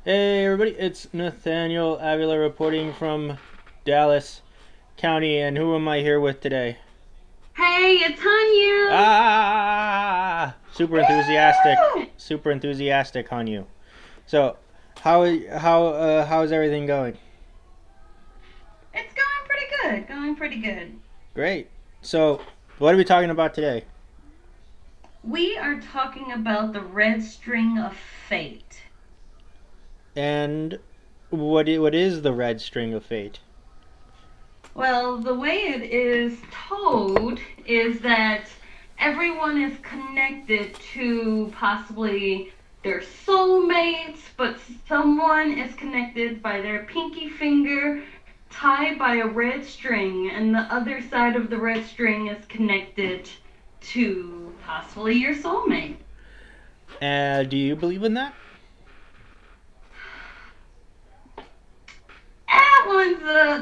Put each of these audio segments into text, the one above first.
Hey everybody, it's Nathaniel Avila reporting from Dallas County, and who am I here with today? Hey, it's Hanya. Ah, Woo! super enthusiastic on you. So, how's everything going? It's going pretty good. Going pretty good. Great. So, what are we talking about today? We are talking about the red string of fate. And what is the red string of fate? Well, the way it is told is that everyone is connected to possibly their soulmates, but someone is connected by their pinky finger tied by a red string, and the other side of the red string is connected to possibly your soulmate. Do you believe in that?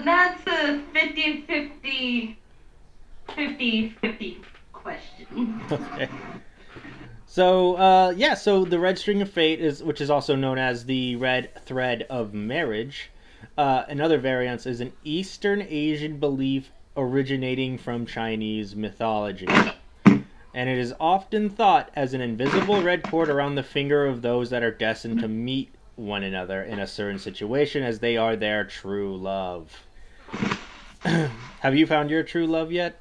That's a 50-50 question. Okay. So, so the red string of fate is, which is also known as the red thread of marriage. Another variant is an Eastern Asian belief originating from Chinese mythology, and it is often thought as an invisible red cord around the finger of those that are destined to meet one another in a certain situation, as they are their true love. Have you found your true love yet?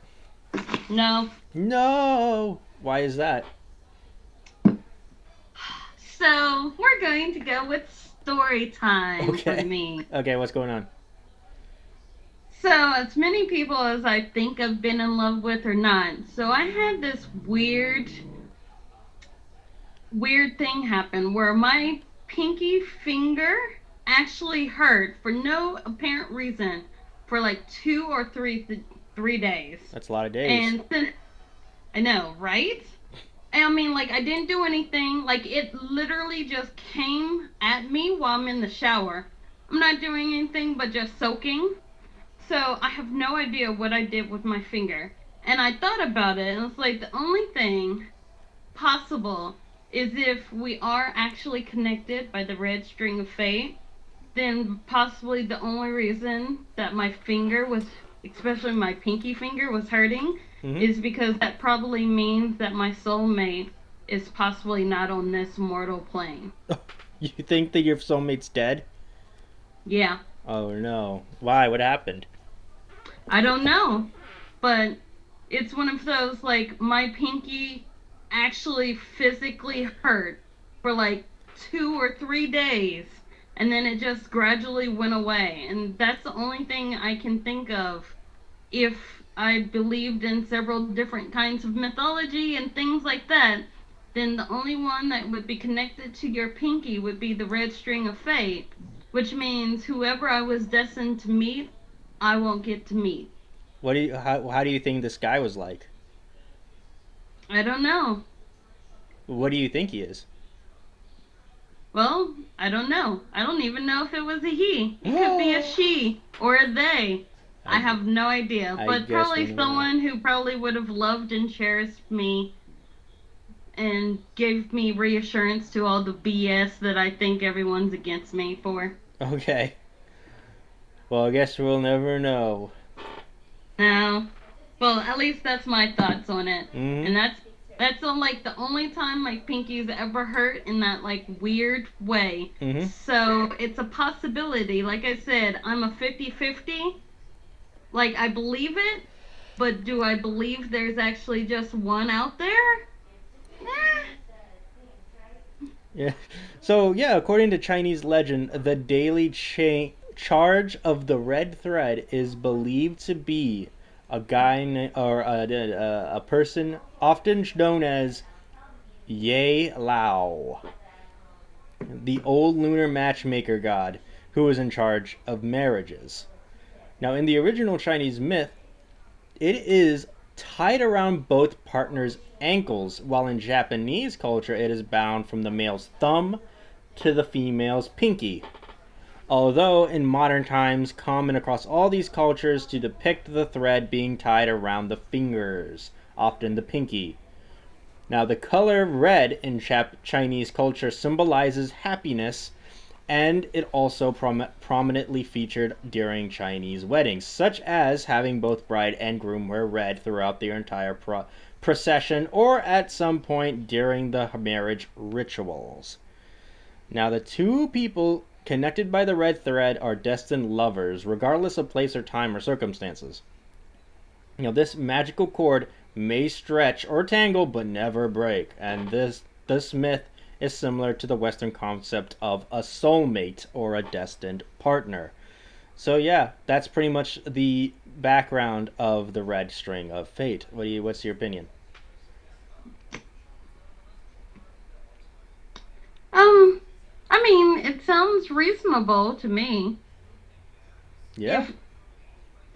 No. No. Why is that? So we're going to go with story time for Okay. me. Okay, what's going on? So, as many people as I think I've been in love with or not. So, I had this weird thing happen where my pinky finger actually hurt for no apparent reason for like 2 or 3 days. That's a lot of days. And since I know, right? I mean, like, I didn't do anything. Like, it literally just came at me while I'm in the shower. I'm not doing anything but just soaking. So I have no idea what I did with my finger. And I thought about it, and it's like the only thing possible is if we are actually connected by the red string of fate, then possibly the only reason that my finger was, especially my pinky finger, was hurting Mm-hmm. is because that probably means that my soulmate is possibly not on this mortal plane. You think that your soulmate's dead? Yeah, Oh no. Why? What happened? I don't know, but it's one of those like my pinky actually physically hurt for like 2 or 3 days, and then it just gradually went away, and that's the only thing I can think of. If I believed in several different kinds of mythology and things like that, then the only one that would be connected to your pinky would be the red string of fate, which means whoever I was destined to meet, I won't get to meet. How do you think this guy was like? I don't know. What do you think he is? Well, I don't know. I don't even know if it was a he. It could be a she or a they. I I, have no idea. I But guess we'll probably never know. someone who probably would have loved and cherished me and gave me reassurance to all the BS that I think everyone's against me for. Okay. Well, I guess we'll never know. No. Well, at least that's my thoughts on it. Mm-hmm. And that's like the only time my pinky's ever hurt in that like weird way. Mm-hmm. So it's a possibility. Like I said, I'm a 50-50. Like I believe it, but do I believe there's actually just one out there? Eh. Yeah. So yeah, according to Chinese legend, the daily charge of the red thread is believed to be a guy or a person often known as Ye Lao, the old lunar matchmaker god who was in charge of marriages. Now, in the original Chinese myth, it is tied around both partners' ankles, while in Japanese culture, it is bound from the male's thumb to the female's pinky. Although in modern times, common across all these cultures to depict the thread being tied around the fingers, often the pinky. Now, the color red in Chinese culture symbolizes happiness and it also prominently featured during Chinese weddings, such as having both bride and groom wear red throughout their entire procession or at some point during the marriage rituals. Now, the two people connected by the red thread are destined lovers, regardless of place or time or circumstances. This magical cord may stretch or tangle but never break, and this myth is similar to the Western concept of a soulmate or a destined partner. So yeah, that's pretty much the background of the red string of fate. What's your opinion? I mean, it sounds reasonable to me. Yeah.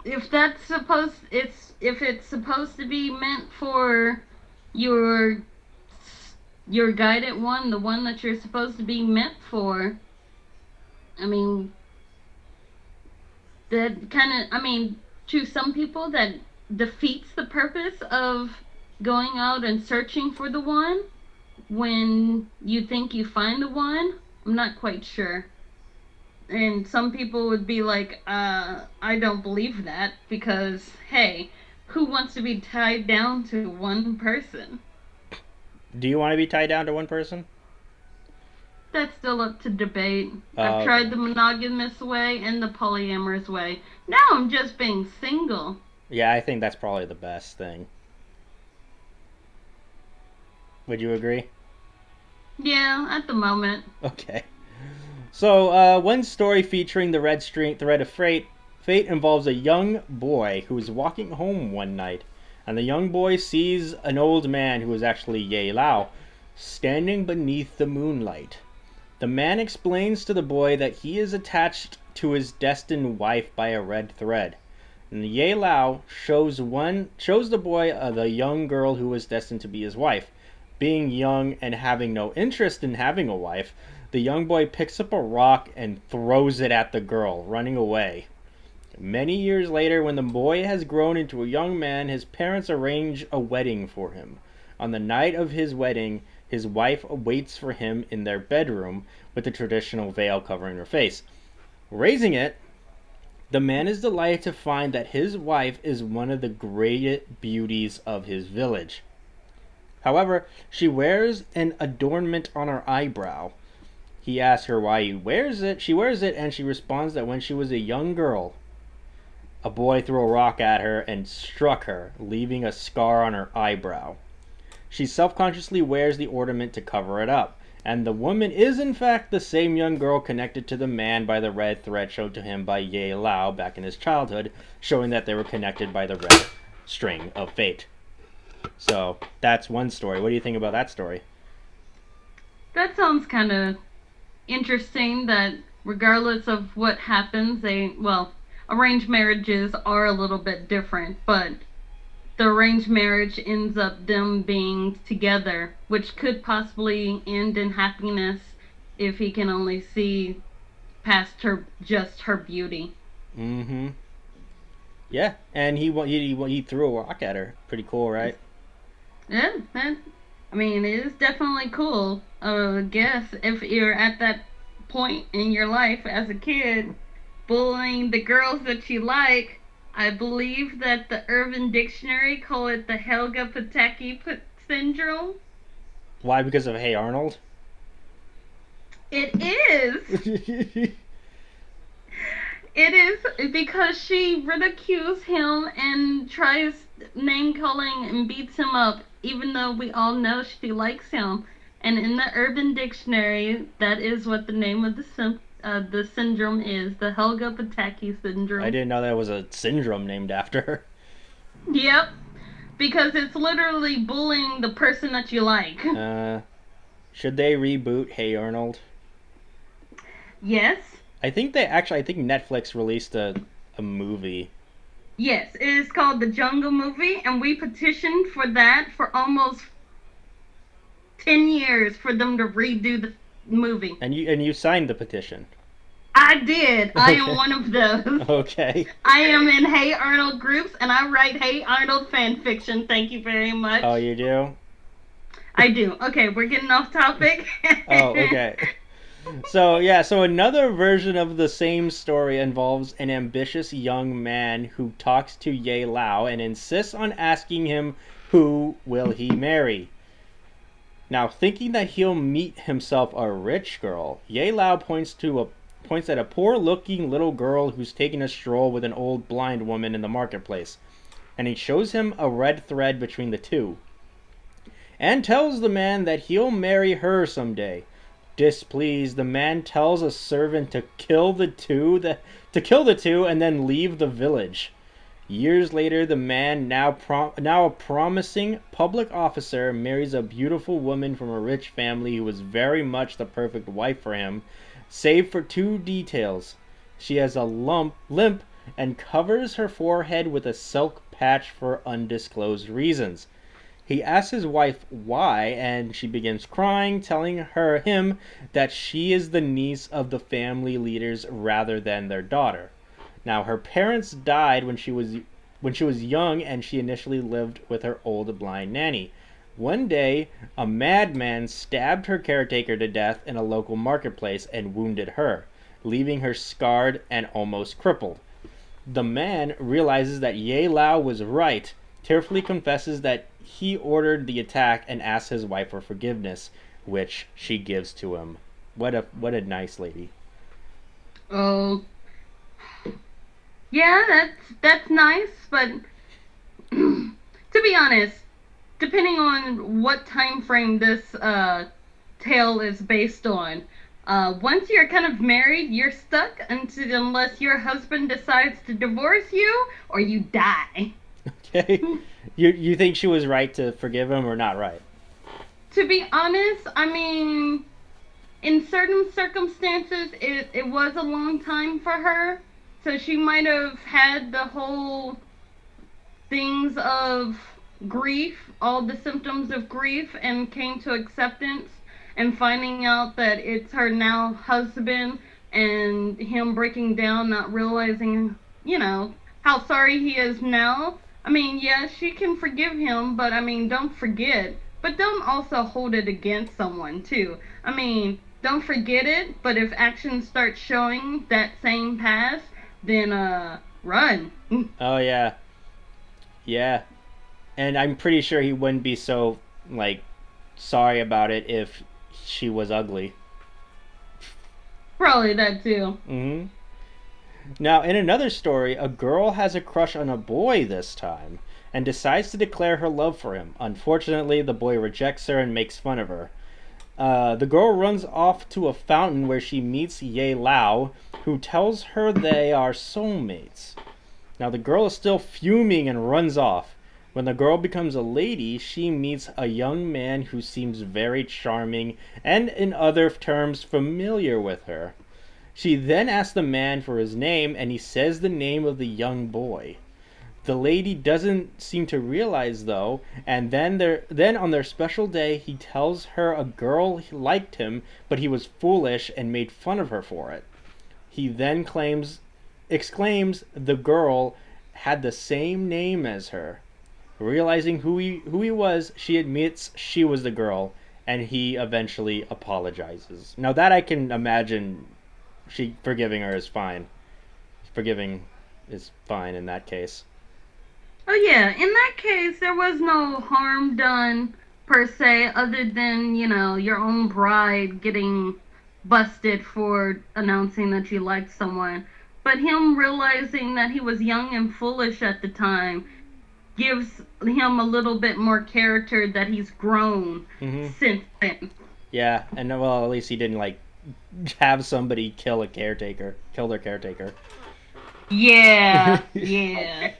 If that's supposed if it's supposed to be meant for your guided one, the one that you're supposed to be meant for, I mean, that kind of, I mean, to some people that defeats the purpose of going out and searching for the one when you think you find the one. I'm not quite sure. And some people would be like, I don't believe that because, hey, who wants to be tied down to one person? Do you want to be tied down to one person? That's still up to debate. I've tried the monogamous way and the polyamorous way. Now I'm just being single. Yeah, I think that's probably the best thing. Would you agree? Yeah, at the moment. Okay. So, one story featuring the red thread of fate involves a young boy who is walking home one night, and the young boy sees an old man who is actually Ye Lao standing beneath the moonlight. The man explains to the boy that he is attached to his destined wife by a red thread. And Ye Lao shows the boy the young girl who was destined to be his wife. Being young and having no interest in having a wife, the young boy picks up a rock and throws it at the girl, running away. Many years later, when the boy has grown into a young man, his parents arrange a wedding for him. On the night of his wedding, his wife waits for him in their bedroom with the traditional veil covering her face. Raising it, the man is delighted to find that his wife is one of the great beauties of his village. However, she wears an adornment on her eyebrow. He asks her why he wears it. She wears it, and she responds that when she was a young girl, a boy threw a rock at her and struck her, leaving a scar on her eyebrow. She self-consciously wears the ornament to cover it up, and the woman is in fact the same young girl connected to the man by the red thread shown to him by Ye Lao back in his childhood, showing that they were connected by the red string of fate. So, that's one story. What do you think about that story? That sounds kind of interesting that regardless of what happens, arranged marriages are a little bit different, but the arranged marriage ends up them being together, which could possibly end in happiness if he can only see past her beauty. Mm-hmm. Yeah, and he threw a rock at her. Pretty cool, right? Yeah, I mean, it is definitely cool. I guess if you're at that point in your life as a kid, bullying the girls that you like, I believe that the Urban Dictionary call it the Helga Pataki syndrome. Why? Because of Hey Arnold? It is. It is because she ridicules him and tries name calling and beats him up, even though we all know she likes him. And in the Urban Dictionary, that is what the name of the syndrome is, the Helga Pataki syndrome. I didn't know that was a syndrome named after her. Yep, because it's literally bullying the person that you like. Should they reboot Hey Arnold? Yes. I think Netflix released a movie. Yes, it is called The Jungle Movie, and we petitioned for that for almost 10 years for them to redo the movie. And you signed the petition. I did. I am one of those. Okay. I am in Hey Arnold groups, and I write Hey Arnold fan fiction. Thank you very much. Oh, you do? I do. Okay, we're getting off topic. Oh, okay. So another version of the same story involves an ambitious young man who talks to Ye Lao and insists on asking him who will he marry. Now, thinking that he'll meet himself a rich girl, Ye Lao points at a poor-looking little girl who's taking a stroll with an old blind woman in the marketplace, and he shows him a red thread between the two, and tells the man that he'll marry her someday. Displeased, the man tells a servant to kill the two and then leave the village. Years later, the man, now a promising public officer, marries a beautiful woman from a rich family who was very much the perfect wife for him, save for two details. She has a limp and covers her forehead with a silk patch for undisclosed reasons. He asks his wife why, and she begins crying, telling him that she is the niece of the family leaders rather than their daughter. Now, her parents died when she was young, and she initially lived with her old blind nanny. One day, a madman stabbed her caretaker to death in a local marketplace and wounded her, leaving her scarred and almost crippled. The man realizes that Ye Lao was right, tearfully confesses that he ordered the attack, and asks his wife for forgiveness, which she gives to him. What a nice lady. Oh, yeah, that's nice, but to be honest, depending on what time frame this tale is based on, once you're kind of married, you're stuck unless your husband decides to divorce you or you die. Okay. You think she was right to forgive him or not right? To be honest, I mean, in certain circumstances, it was a long time for her. So she might have had the whole things of grief, all the symptoms of grief, and came to acceptance and finding out that it's her now husband and him breaking down, not realizing, how sorry he is now. I mean, yeah, she can forgive him, but I mean, don't forget. But don't also hold it against someone, too. I mean, don't forget it, but if actions start showing that same past, then, run. Oh, yeah. Yeah. And I'm pretty sure he wouldn't be so, sorry about it if she was ugly. Probably that, too. Mm-hmm. Now, in another story, a girl has a crush on a boy this time, and decides to declare her love for him. Unfortunately, the boy rejects her and makes fun of her. The girl runs off to a fountain where she meets Ye Lao, who tells her they are soulmates. Now, the girl is still fuming and runs off. When the girl becomes a lady, she meets a young man who seems very charming and, in other terms, familiar with her. She then asks the man for his name, and he says the name of the young boy. The lady doesn't seem to realize, though, and then on their special day, he tells her a girl liked him, but he was foolish and made fun of her for it. He then exclaims the girl had the same name as her. Realizing who he was, she admits she was the girl, and he eventually apologizes. Now that I can imagine, forgiving her is fine. Forgiving is fine in that case. Oh yeah, in that case, there was no harm done per se, other than, your own bride getting busted for announcing that you liked someone. But him realizing that he was young and foolish at the time gives him a little bit more character that he's grown since then. Yeah, and well, at least he didn't have somebody kill their caretaker. Yeah, yeah.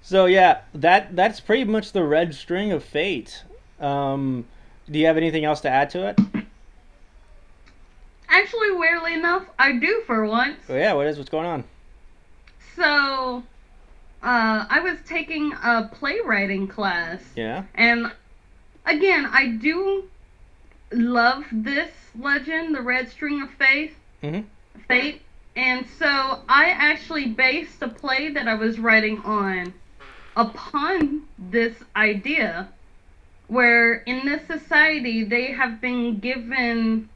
So yeah, that's pretty much the red string of fate. Do you have anything else to add to it? Actually, weirdly enough, I do for once. Oh, yeah, what's going on? So, I was taking a playwriting class. Yeah. And again, I do love this legend, the red string of fate. And so I actually based a play that I was writing upon this idea, where in this society they have been given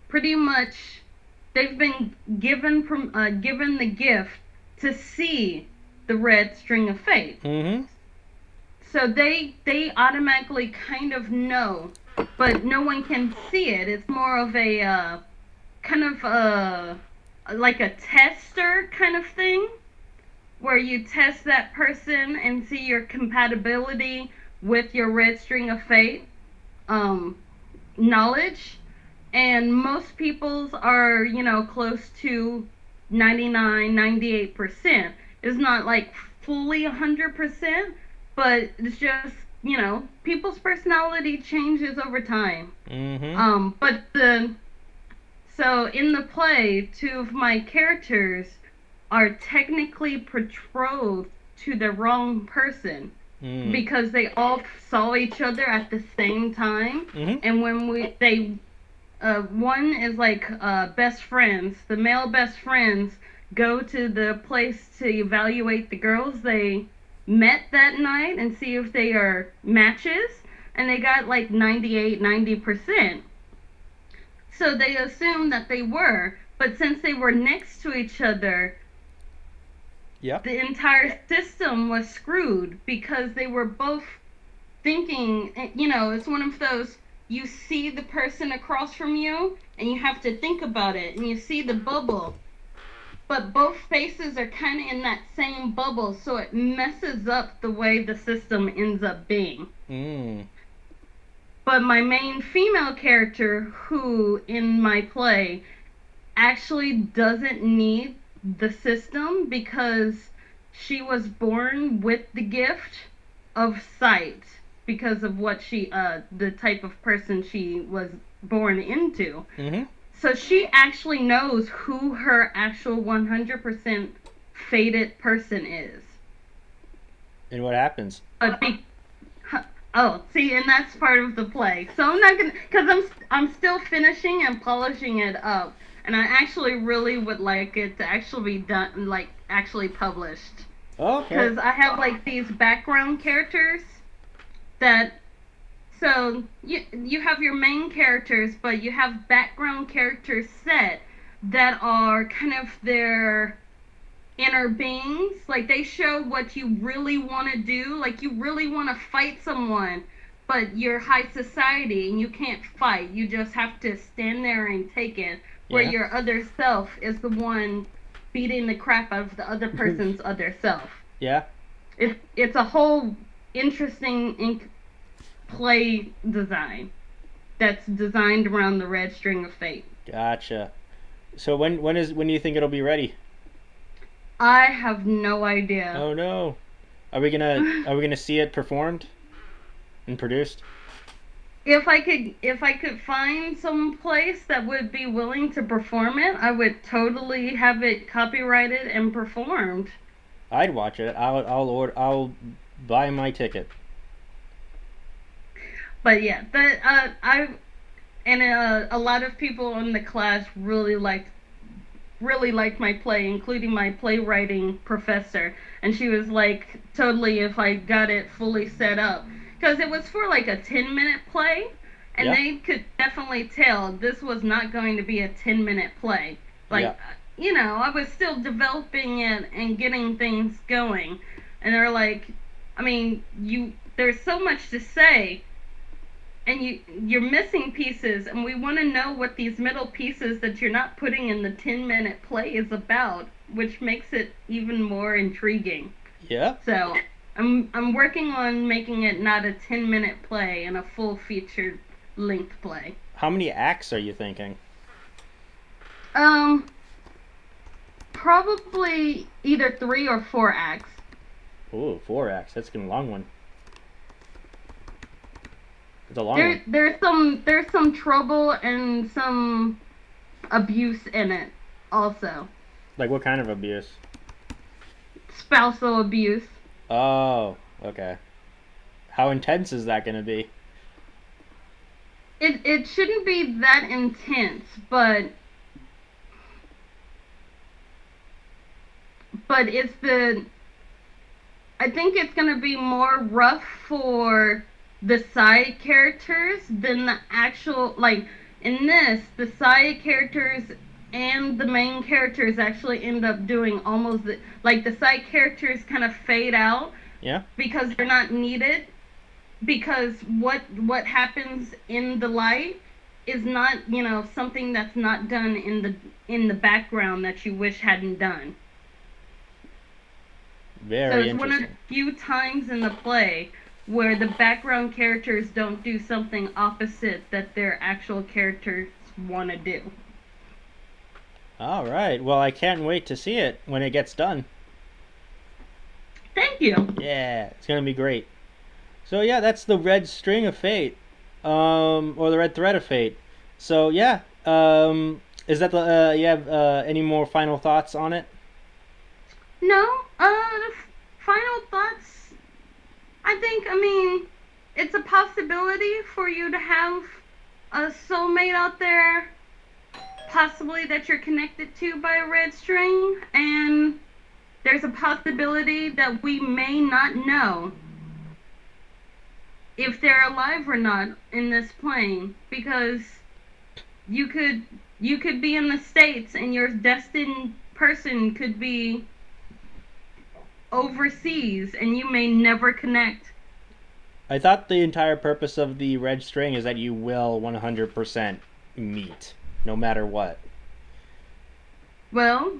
pretty much they've been given the gift to see the red string of fate. Mm-hmm. So they automatically kind of know, but no one can see it. It's more of a kind of like a tester kind of thing, where you test that person and see your compatibility with your red string of fate knowledge. And most people's are, close to 99, 98%. It's not like fully 100%, but it's just, people's personality changes over time. Mm-hmm. But so in the play, two of my characters are technically betrothed to the wrong person because they all saw each other at the same time. Mm-hmm. And when one is like best friends, the male best friends go to the place to evaluate the girls they met that night and see if they are matches, and they got like 98, 90%. So they assumed that they were, but since they were next to each other, Yep. the entire system was screwed because they were both thinking, it's one of those, you see the person across from you and you have to think about it, and you see the bubble, but both faces are kind of in that same bubble, so it messes up the way the system ends up being. But my main female character, who in my play actually doesn't need the system because she was born with the gift of sight because of what the type of person she was born into. Mm-hmm. So she actually knows who her actual 100% fated person is. And what happens? See, and that's part of the play. So I'm not gonna, because I'm still finishing and polishing it up, and I actually really would like it to actually be done, like actually published. Okay. Because I have like these background characters that, so you have your main characters, but you have background characters set that are kind of their inner beings. Like they show what you really want to do. Like you really want to fight someone, but you're high society and you can't fight. You just have to stand there and take it. Where your other self is the one beating the crap out of the other person's other self. Yeah. It's a whole interesting play design that's designed around the red string of fate. Gotcha. So when do you think it'll be ready? I have no idea. Oh no. Are we gonna see it performed and produced? If I could find some place that would be willing to perform it, I would totally have it copyrighted and performed. I'd watch it. I'll buy my ticket. But yeah, a lot of people in the class really liked my play, including my playwriting professor, and she was like, totally, if I got it fully set up, because it was for like a 10-minute play, and they could definitely tell this was not going to be a 10-minute play. Like, I was still developing it and getting things going, and they're like, I mean, there's so much to say, and you're missing pieces, and we want to know what these middle pieces that you're not putting in the 10-minute play is about, which makes it even more intriguing. Yeah. So I'm working on making it not a 10-minute play and a full featured length play. How many acts are you thinking? Probably either 3 or 4 acts. Ooh, 4 acts. That's gonna be a long one. It's a long one. There's some trouble and some abuse in it also. Like what kind of abuse? Spousal abuse. Oh, okay. How intense is that gonna be? It shouldn't be that intense, but I think it's gonna be more rough for the side characters than the actual, like, In this, the side characters and the main characters actually end up doing almost like the side characters kind of fade out. Yeah. Because they're not needed. Because what happens in the light is not, something that's not done in the background that you wish hadn't done. Very so it's interesting. one of the few times in the play where the background characters don't do something opposite that their actual characters want to do. All right. Well, I can't wait to see it when it gets done. Thank you. Yeah, it's gonna be great. So yeah, that's the red string of fate, or the red thread of fate. So yeah, is that the you have any more final thoughts on it? No, final thoughts. I mean, it's a possibility for you to have a soulmate out there, possibly that you're connected to by a red string, and there's a possibility that we may not know if they're alive or not in this plane, because you could be in the States and your destined person could be overseas and you may never connect. I thought the entire purpose of the red string is that you will 100% meet, no matter what. Well,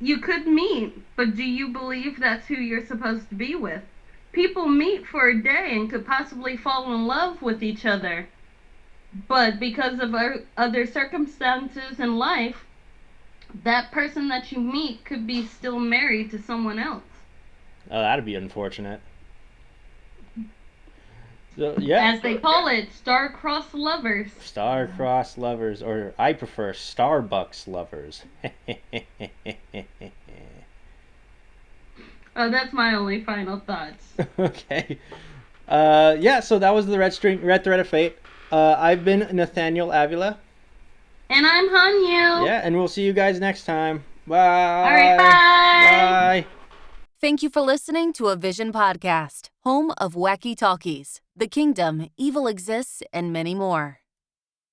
you could meet, but do you believe that's who you're supposed to be with? People meet for a day and could possibly fall in love with each other. But because of other circumstances in life, that person that you meet could be still married to someone else. Oh, that'd be unfortunate. So, yeah. As they call it, star-crossed lovers. Star-crossed lovers, or I prefer Starbucks lovers. Oh, that's my only final thoughts. Okay. Yeah, so that was the red thread of fate. I've been Nathaniel Avila. And I'm Hanyu. Yeah, and we'll see you guys next time. Bye. All right, bye. Bye. Thank you for listening to a Vision podcast, home of wacky talkies, The Kingdom, Evil Exists, and many more.